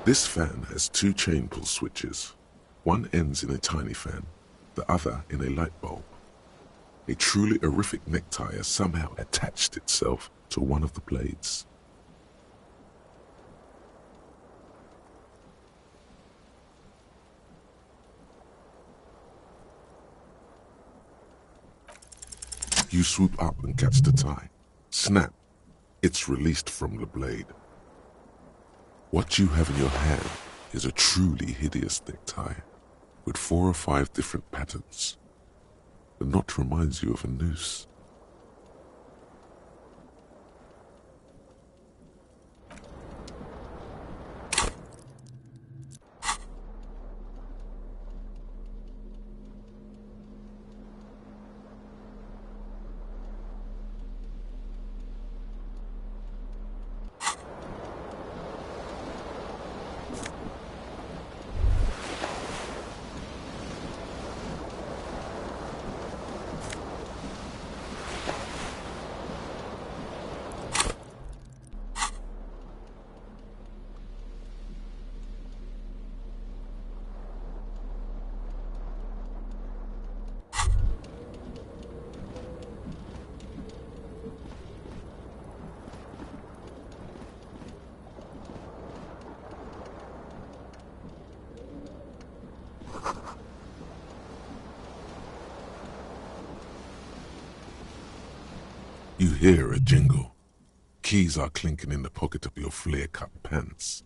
This fan has two chain pull switches. One ends in a tiny fan, the other in a light bulb. A truly horrific necktie has somehow attached itself to one of the blades. You swoop up and catch the tie. Snap! It's released from the blade. What you have in your hand is a truly hideous necktie, with 4 or 5 different patterns. The knot reminds you of a noose. You hear a jingle. Keys are clinking in the pocket of your flare-cut pants.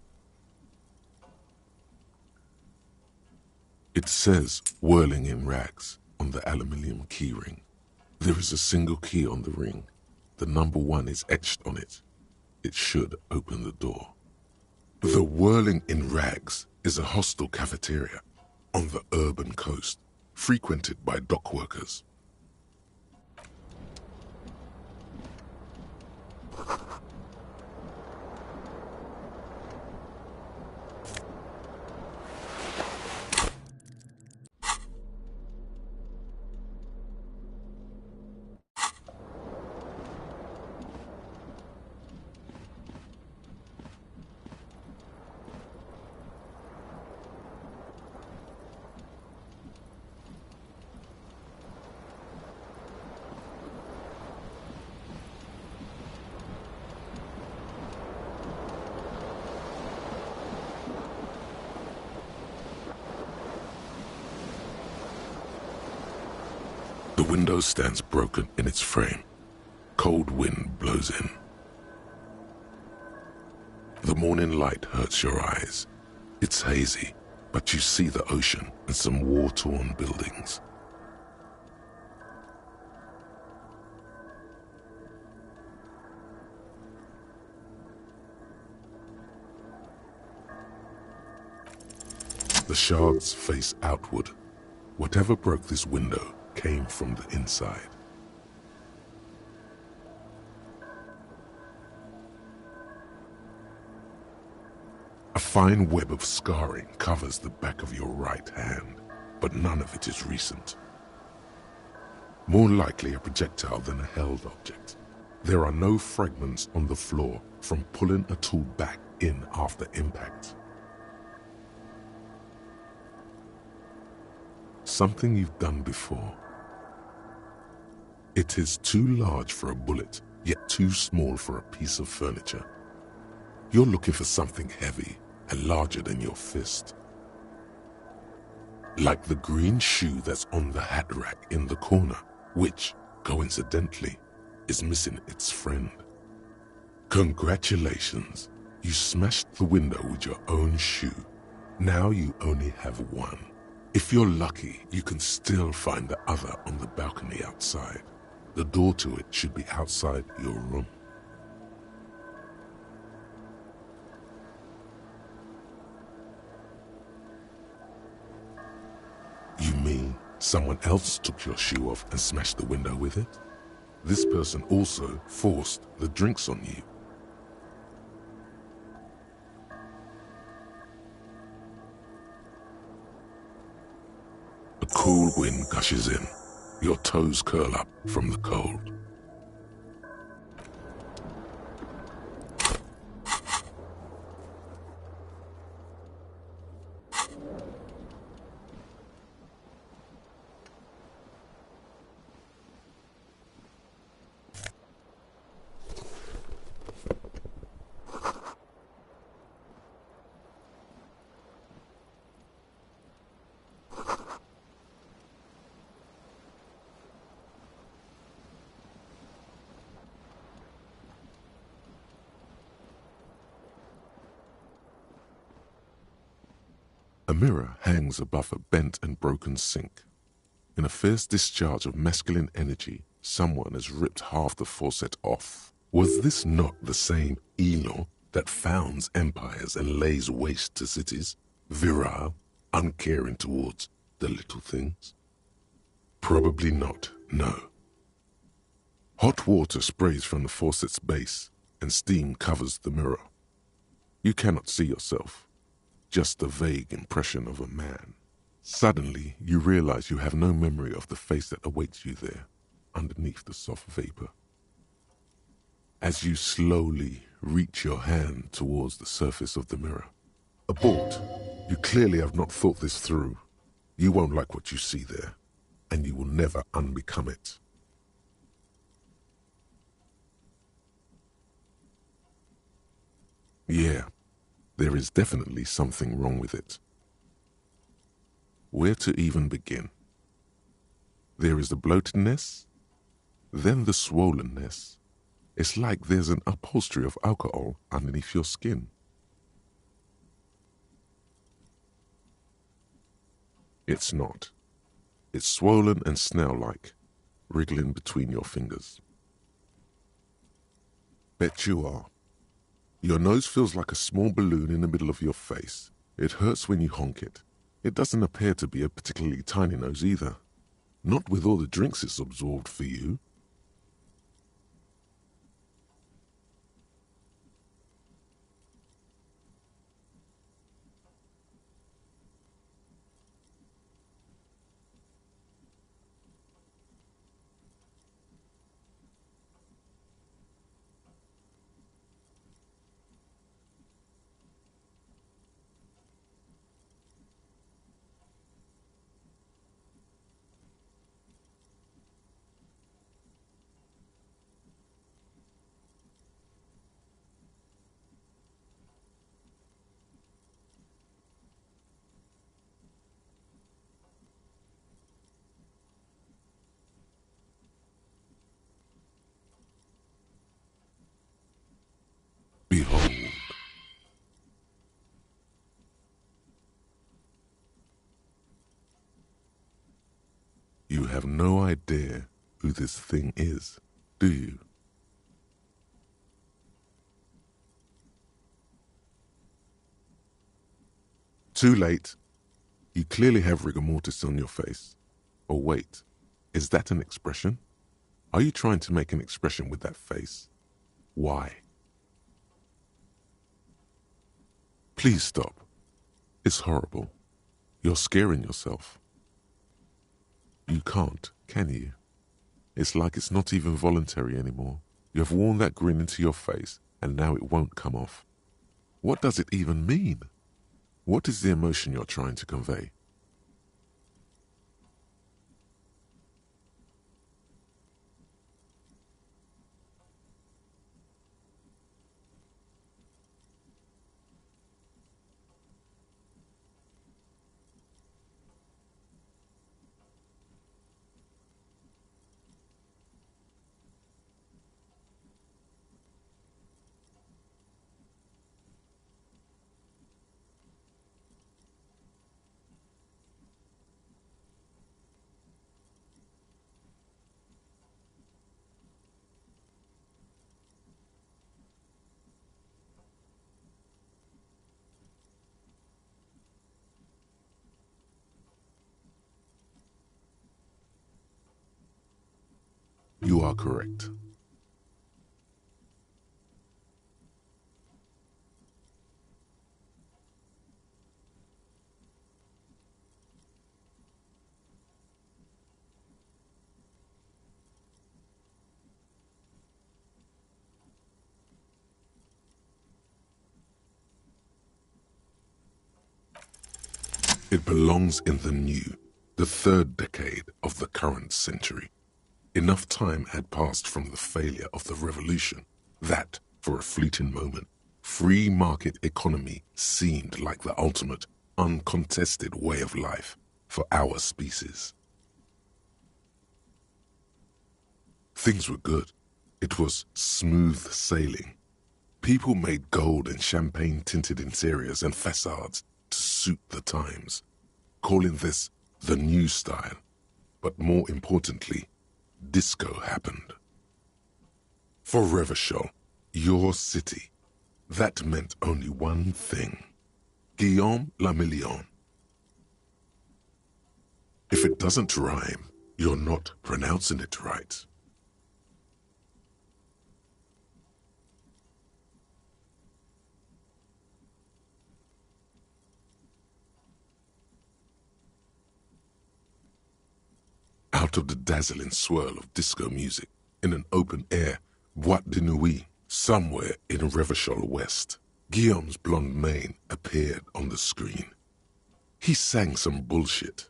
It says "Whirling in Rags" on the aluminium key ring. There is a single key on the ring. The number 1 is etched on it. It should open the door. The Whirling in Rags is a hostel cafeteria on the urban coast, frequented by dock workers. The window stands broken in its frame. Cold wind blows in. The morning light hurts your eyes. It's hazy, but you see the ocean and some war-torn buildings. The shards face outward. Whatever broke this window came from the inside. A fine web of scarring covers the back of your right hand, but none of it is recent. More likely a projectile than a held object. There are no fragments on the floor from pulling a tool back in after impact. Something you've done before. It is too large for a bullet, yet too small for a piece of furniture. You're looking for something heavy and larger than your fist. Like the green shoe that's on the hat rack in the corner, which, coincidentally, is missing its friend. Congratulations, you smashed the window with your own shoe. Now you only have one. If you're lucky, you can still find the other on the balcony outside. The door to it should be outside your room. You mean someone else took your shoe off and smashed the window with it? This person also forced the drinks on you. A cool wind gushes in. Your toes curl up from the cold. mirror hangs above a bent and broken sink. In a fierce discharge of masculine energy, someone has ripped half the faucet off. Was this not the same Eno that founds empires and lays waste to cities, virile, uncaring towards the little things? Probably not, no. Hot water sprays from the faucet's base, and steam covers the mirror. You cannot see yourself, just the vague impression of a man. Suddenly, you realize you have no memory of the face that awaits you there, underneath the soft vapor. As you slowly reach your hand towards the surface of the mirror. Abort. You clearly have not thought this through. You won't like what you see there, and you will never unbecome it. Yeah, there is definitely something wrong with it. Where to even begin? There is the bloatedness, then the swollenness. It's like there's an upholstery of alcohol underneath your skin. It's not. It's swollen and snail-like, wriggling between your fingers. Bet you are. Your nose feels like a small balloon in the middle of your face. It hurts when you honk it. It doesn't appear to be a particularly tiny nose either. Not with all the drinks it's absorbed for you. Behold. You have no idea who this thing is, do you? Too late. You clearly have rigor mortis on your face. Or wait, is that an expression? Are you trying to make an expression with that face? Why? Please stop. It's horrible. You're scaring yourself. You can't, can you? It's like it's not even voluntary anymore. You have worn that grin into your face, and now it won't come off. What does it even mean? What is the emotion you're trying to convey? You are correct. It belongs in the new, the third decade of the current century. Enough time had passed from the failure of the revolution that, for a fleeting moment, free market economy seemed like the ultimate, uncontested way of life for our species. Things were good. It was smooth sailing. People made gold and champagne-tinted interiors and facades to suit the times, calling this the new style. But more importantly, disco happened. For Revachol, your city, that meant only one thing: Guillaume Lamillion. If it doesn't rhyme, you're not pronouncing it right. Out of the dazzling swirl of disco music, in an open-air boîte de nuit somewhere in Revachol West, Guillaume's blonde mane appeared on the screen. He sang some bullshit.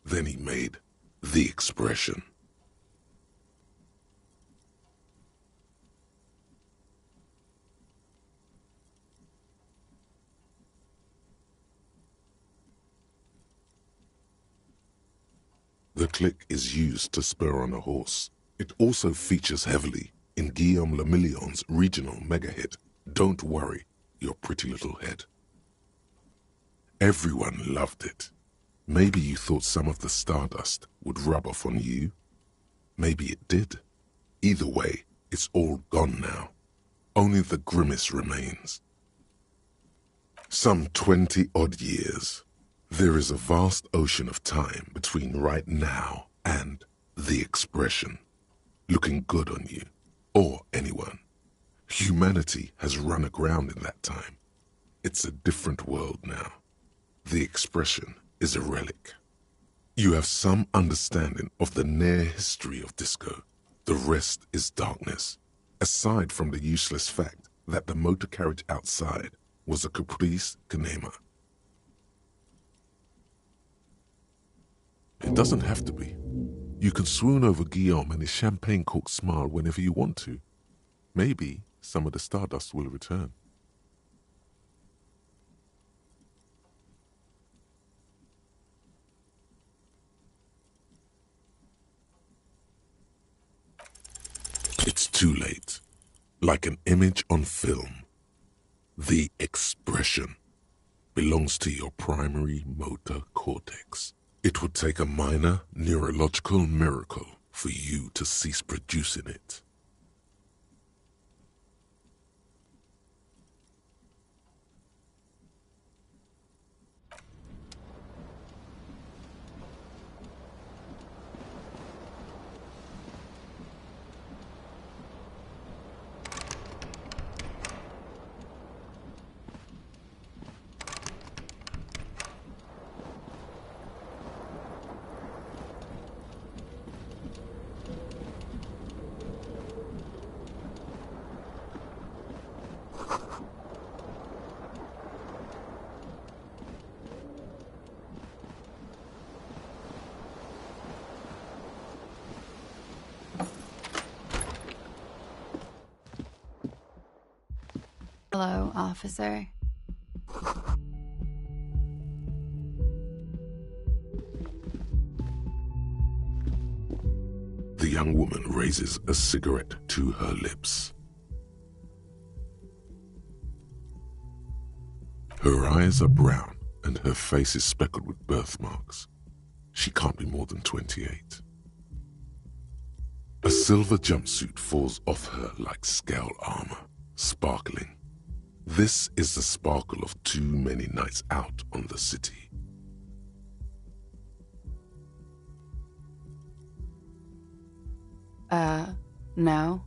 Then he made the expression. The click is used to spur on a horse. It also features heavily in Guillaume Lamillion's regional mega hit, Don't Worry Your Pretty Little Head. Everyone loved it. Maybe you thought some of the stardust would rub off on you. Maybe it did. Either way, it's all gone now. Only the grimace remains. Some 20-odd years. There is a vast ocean of time between right now and the expression. Looking good on you, or anyone. Humanity has run aground in that time. It's a different world now. The expression is a relic. You have some understanding of the near history of disco. The rest is darkness, aside from the useless fact that the motor carriage outside was a Caprice Canema. It doesn't have to be. You can swoon over Guillaume and his champagne-corked smile whenever you want to. Maybe some of the stardust will return. It's too late. Like an image on film. The expression belongs to your primary motor cortex. It would take a minor neurological miracle for you to cease producing it. Hello, officer. The young woman raises a cigarette to her lips. Her eyes are brown and her face is speckled with birthmarks. She can't be more than 28. A silver jumpsuit falls off her like scale armor, sparkling. This is the sparkle of too many nights out on the city. No.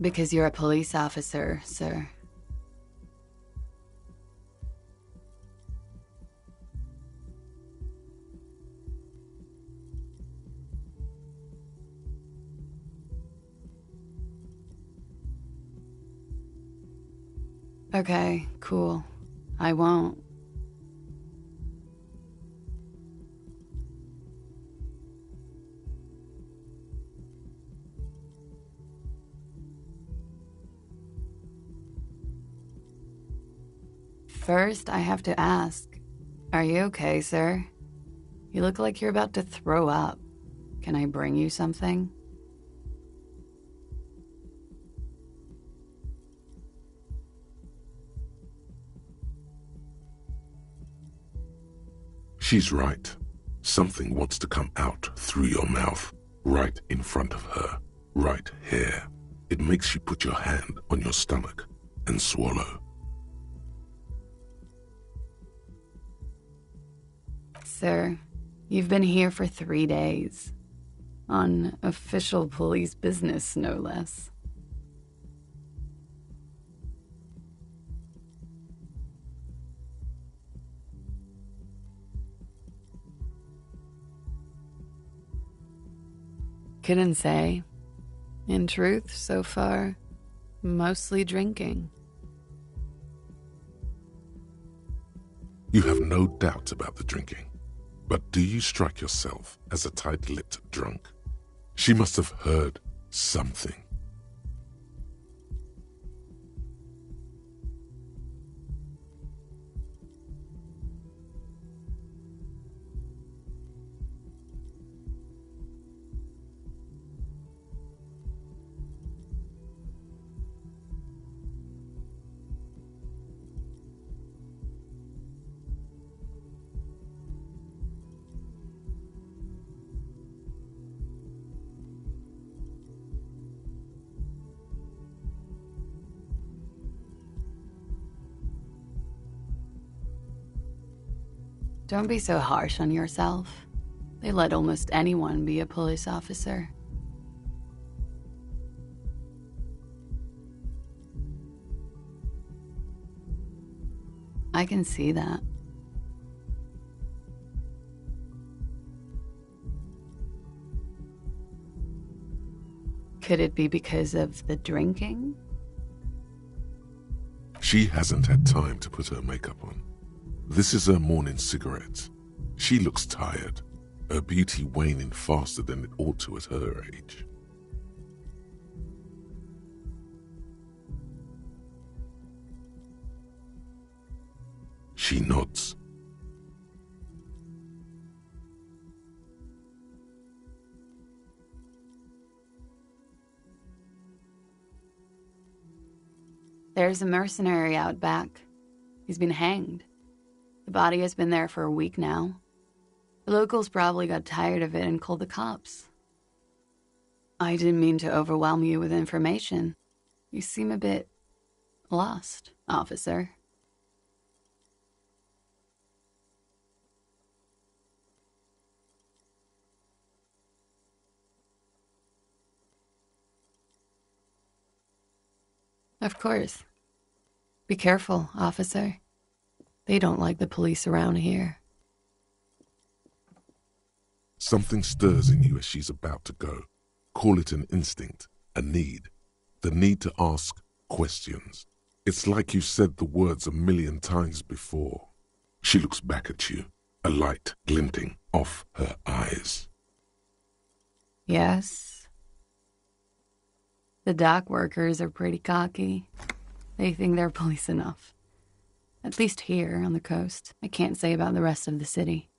Because you're a police officer, sir. Okay, cool. I won't. First, I have to ask, are you okay, sir? You look like you're about to throw up. Can I bring you something? She's right. Something wants to come out through your mouth, right in front of her, right here. It makes you put your hand on your stomach and swallow. Sir, you've been here for 3 days. On official police business, no less. Couldn't say. In truth, so far, mostly drinking. You have no doubt about the drinking, but do you strike yourself as a tight-lipped drunk? She must have heard something. Don't be so harsh on yourself. They let almost anyone be a police officer. I can see that. Could it be because of the drinking? She hasn't had time to put her makeup on. This is her morning cigarette. She looks tired, her beauty waning faster than it ought to at her age. She nods. There's a mercenary out back. He's been hanged. The body has been there for a week now. The locals probably got tired of it and called the cops. I didn't mean to overwhelm you with information. You seem a bit lost, officer. Of course. Be careful, officer. They don't like the police around here. Something stirs in you as she's about to go. Call it an instinct, a need. The need to ask questions. It's like you said the words 1,000,000 times before. She looks back at you, a light glinting off her eyes. Yes. The dock workers are pretty cocky. They think they're police enough. At least here on the coast. I can't say about the rest of the city.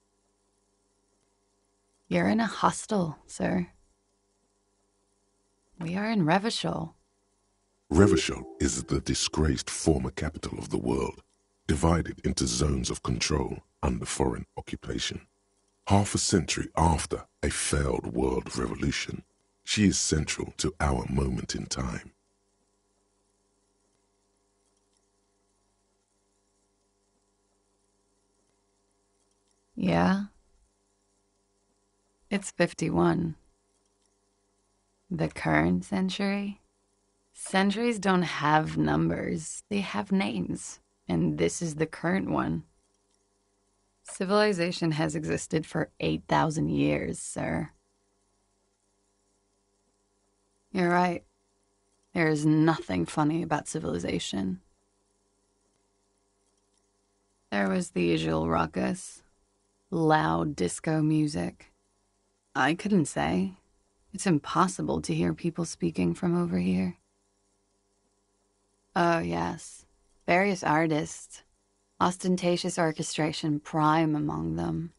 You're in a hostel, sir. We are in Revachol. Revachol is the disgraced former capital of the world, divided into zones of control under foreign occupation. Half a century after a failed world revolution, she is central to our moment in time. Yeah? It's 51. The current century? Centuries don't have numbers, they have names, and this is the current one. Civilization has existed for 8,000 years, sir. You're right. There is nothing funny about civilization. There was the usual ruckus, loud disco music. I couldn't say. It's impossible to hear people speaking from over here. Oh, yes. Various artists. Ostentatious orchestration prime among them.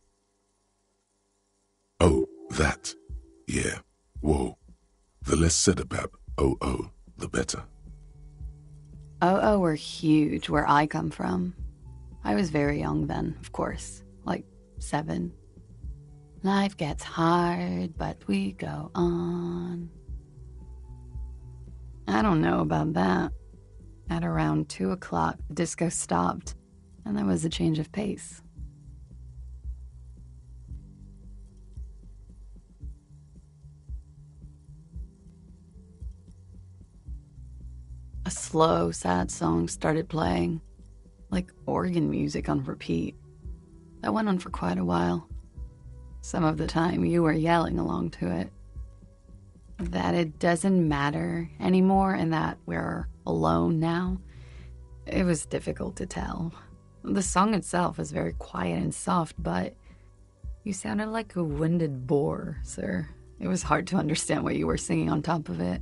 Oh, that. Yeah. Whoa. The less said about OO, the better. OO were huge where I come from. I was very young then, of course. Like 7. Life gets hard, but we go on. I don't know about that. At around 2 o'clock, the disco stopped, and there was a change of pace. A slow, sad song started playing, like organ music on repeat. That went on for quite a while. Some of the time, you were yelling along to it. That it doesn't matter anymore and that we're alone now, it was difficult to tell. The song itself was very quiet and soft, but you sounded like a winded boar, sir. It was hard to understand what you were singing on top of it.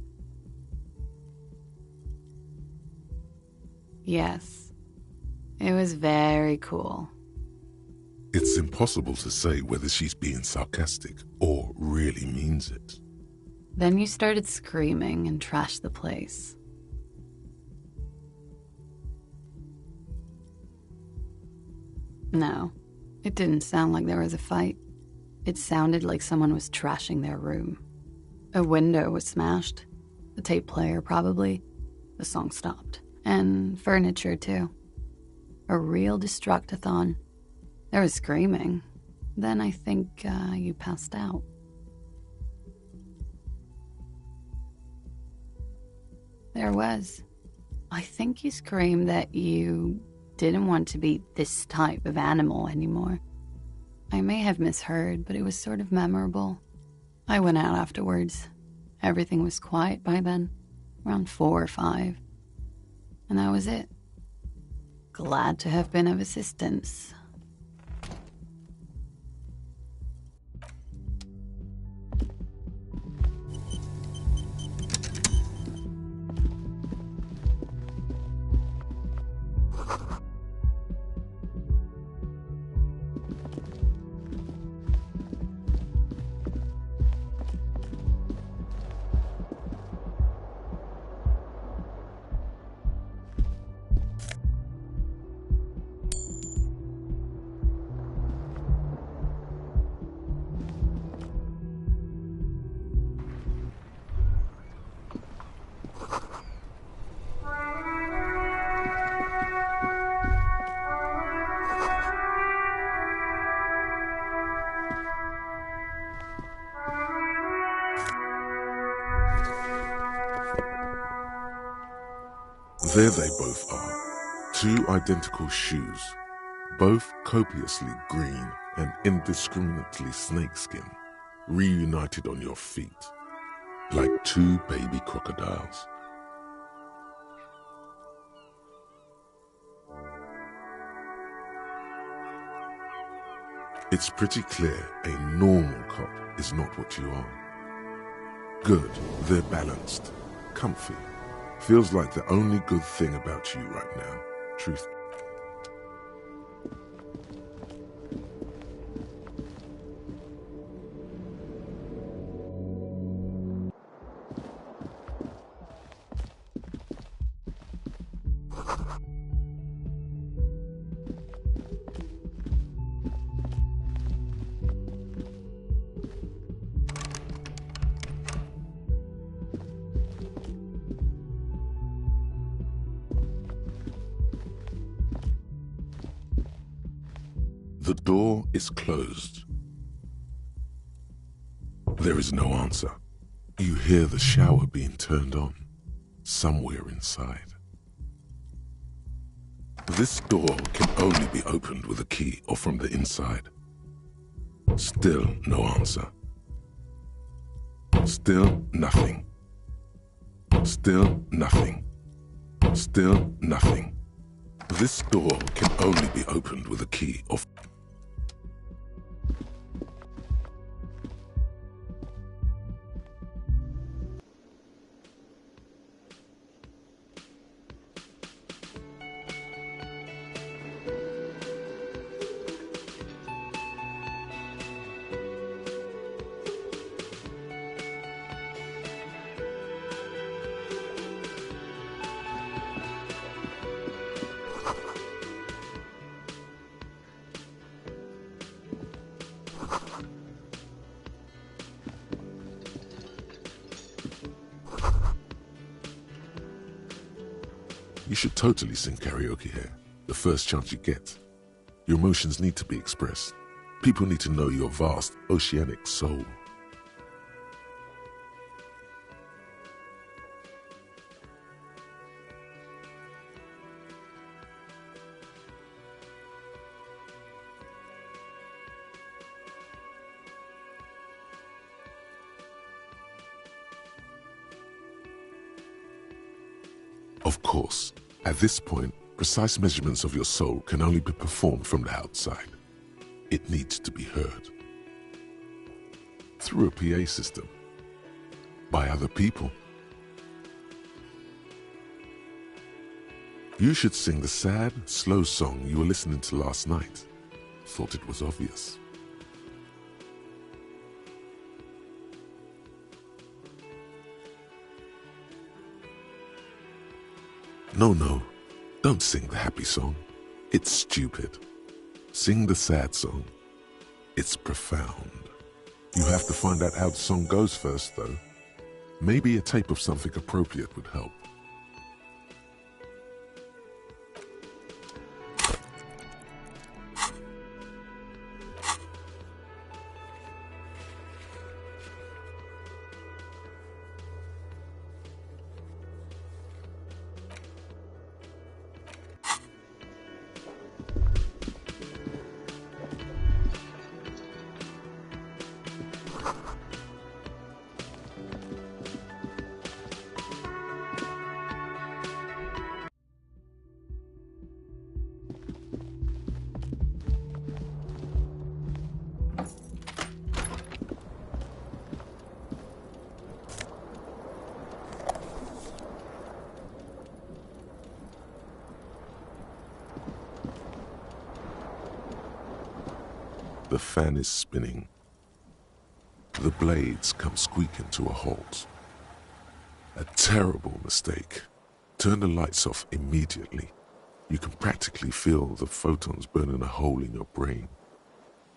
Yes, it was very cool. It's impossible to say whether she's being sarcastic or really means it. Then you started screaming and trashed the place. No, it didn't sound like there was a fight. It sounded like someone was trashing their room. A window was smashed. The tape player, probably. The song stopped. And furniture, too. A real destructathon. There was screaming. Then I think you passed out. There was. I think you screamed that you didn't want to be this type of animal anymore. I may have misheard, but it was sort of memorable. I went out afterwards. Everything was quiet by then, around 4 or 5. And that was it. Glad to have been of assistance. There they both are, 2 identical shoes, both copiously green and indiscriminately snakeskin, reunited on your feet, like 2 baby crocodiles. It's pretty clear a normal cop is not what you are. Good, they're balanced, comfy. Feels like the only good thing about you right now, truth. The door is closed. There is no answer. You hear the shower being turned on, somewhere inside. This door can only be opened with a key or from the inside. Still no answer. Still nothing. Still nothing. Still nothing. This door can only be opened with a key or... You should totally sing karaoke here, the first chance you get. Your emotions need to be expressed. People need to know your vast, oceanic soul. Of course, at this point, precise measurements of your soul can only be performed from the outside. It needs to be heard. Through a PA system. By other people. You should sing the sad, slow song you were listening to last night. Thought it was obvious. No, don't sing the happy song. It's stupid. Sing the sad song. It's profound. You have to find out how the song goes first, though. Maybe a tape of something appropriate would help. The fan is spinning. The blades come squeaking to a halt. A terrible mistake. Turn the lights off immediately. You can practically feel the photons burning a hole in your brain.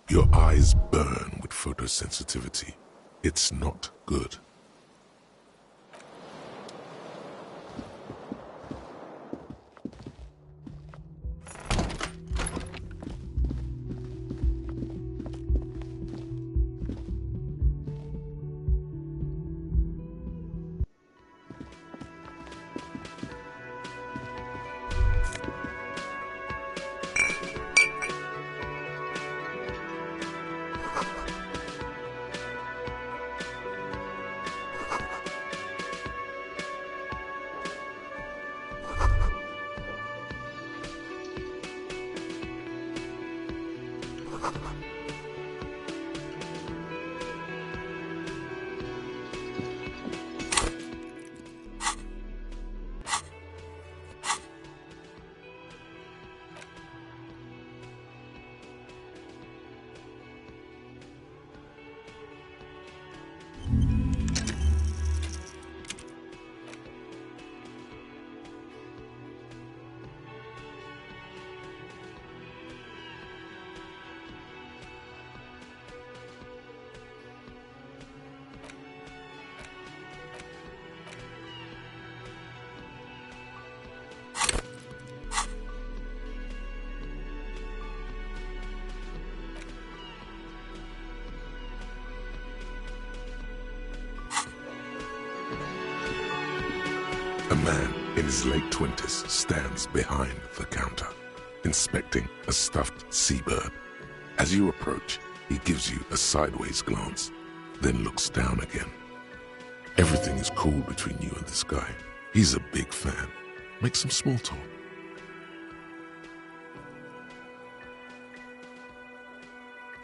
Your eyes burn with photosensitivity. It's not good. A man in his late 20s stands behind the counter, inspecting a stuffed seabird. As you approach, he gives you a sideways glance, then looks down again. Everything is cool between you and this guy. He's a big fan. Make some small talk.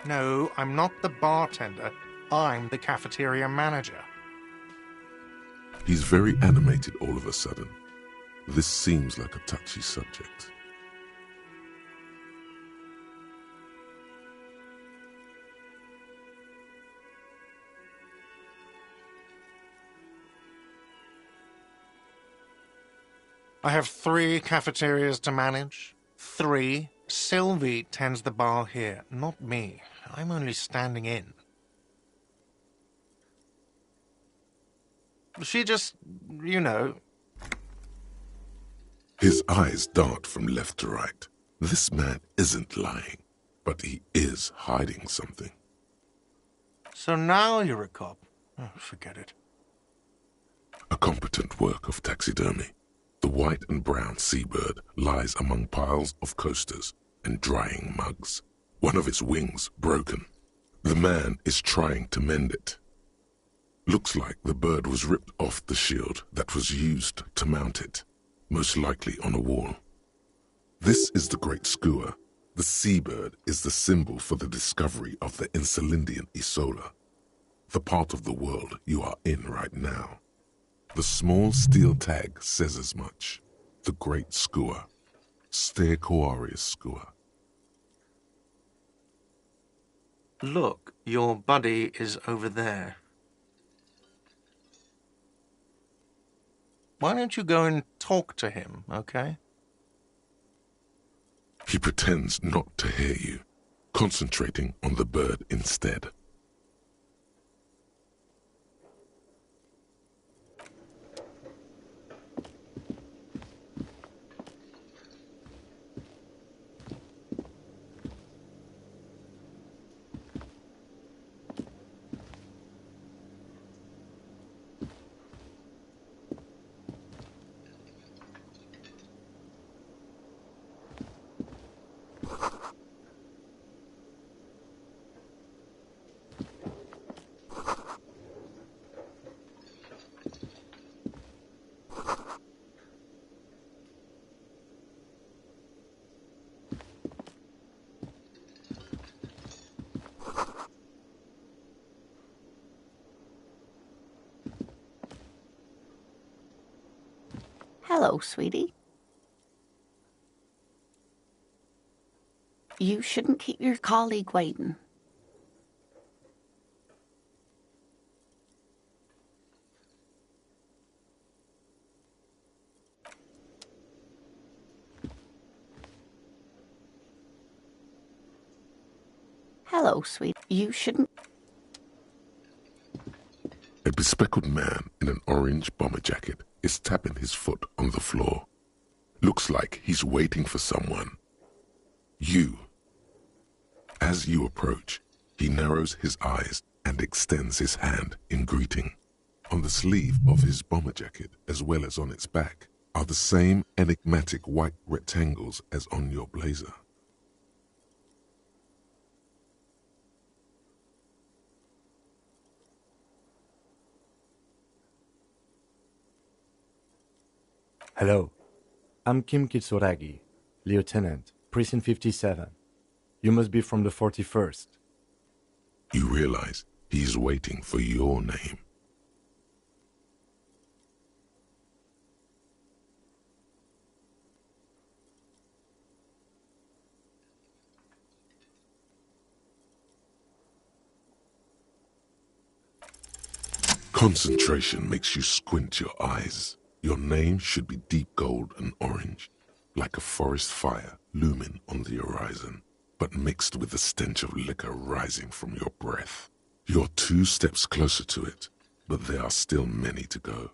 No, I'm not the bartender. I'm the cafeteria manager. He's very animated all of a sudden. This seems like a touchy subject. I have 3 cafeterias to manage. 3. Sylvie tends the bar here, not me. I'm only standing in. She just, you know... His eyes dart from left to right. This man isn't lying, but he is hiding something. So now you're a cop. Oh, forget it. A competent work of taxidermy. The white and brown seabird lies among piles of coasters and drying mugs. One of its wings broken. The man is trying to mend it. Looks like the bird was ripped off the shield that was used to mount it, most likely on a wall. This is the Great Skua. The seabird is the symbol for the discovery of the Insulindian Isola, the part of the world you are in right now. The small steel tag says as much. The Great Skua. Stegosaurus skua. Look, your buddy is over there. Why don't you go and talk to him, okay? He pretends not to hear you, concentrating on the bird instead. Hello, sweetie. You shouldn't keep your colleague waiting. Hello, sweet. You shouldn't... A bespectacled man in an orange bomber jacket is tapping his foot on the floor. Looks like he's waiting for someone. You. As you approach, he narrows his eyes and extends his hand in greeting. On the sleeve of his bomber jacket, as well as on its back, are the same enigmatic white rectangles as on your blazer. Hello, I'm Kim Kitsuragi, Lieutenant, Precinct 57. You must be from the 41st. You realize he's waiting for your name. Concentration makes you squint your eyes. Your name should be deep gold and orange, like a forest fire looming on the horizon, but mixed with the stench of liquor rising from your breath. You're 2 steps closer to it, but there are still many to go.